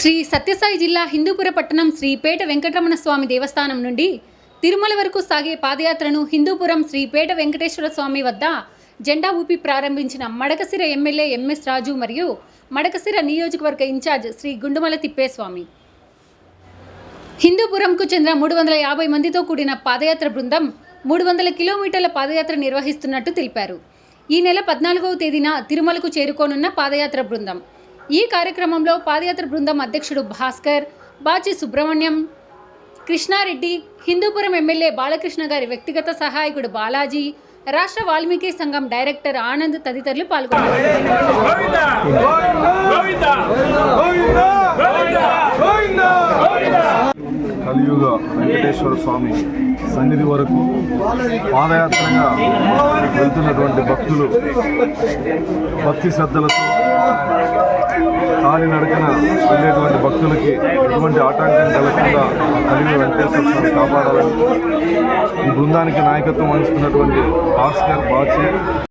శ్రీ సత్యసాయి జిల్లా హిందూపుర పట్టణం శ్రీ పేట వెంకటరమణ స్వామి దేవస్థానం నుండి తిరుమల వరకు సాగే పాదయాత్రను హిందూపురం శ్రీ పేట వెంకటేశ్వర స్వామి వద్ద జెండా ఊపి ప్రారంభించిన మడకశిర ఎమ్మెల్యే ఎంఎస్ రాజు మరియు మడకశిర నియోజకవర్గ ఇన్ఛార్జ్ శ్రీ గుండుమల తిప్పేస్వామి. హిందూపురంకు చెందిన 350 మందితో కూడిన పాదయాత్ర బృందం 300 కిలోమీటర్ల పాదయాత్ర నిర్వహిస్తున్నట్టు తెలిపారు. ఈ నెల 14వ తేదీన తిరుమలకు చేరుకోనున్న పాదయాత్ర బృందం. ఈ కార్యక్రమంలో పాదయాత్ర బృందం అధ్యక్షుడు భాస్కర్, బాచి సుబ్రహ్మణ్యం, కృష్ణారెడ్డి, హిందూపురం ఎమ్మెల్యే బాలకృష్ణ గారి వ్యక్తిగత సహాయకుడు బాలాజీ, రాష్ట్ర వాల్మీకి సంఘం డైరెక్టర్ ఆనంద్ తదితరులు పాల్గొన్నారు. కలియుగ వెంకటేశ్వర స్వామి సన్నిధి వరకు పాదయాత్రగా వెళ్తున్నటువంటి భక్తులు భక్తి శ్రద్ధలతో కాలినడకన వెళ్ళేటువంటి భక్తులకి ఎటువంటి ఆటంకం కలగకుండా కలియుగ వెంకటేశ్వర స్వామి కాపాడాలని ఈ బృందానికి నాయకత్వం వహిస్తున్నటువంటి భాస్కర్, బాచి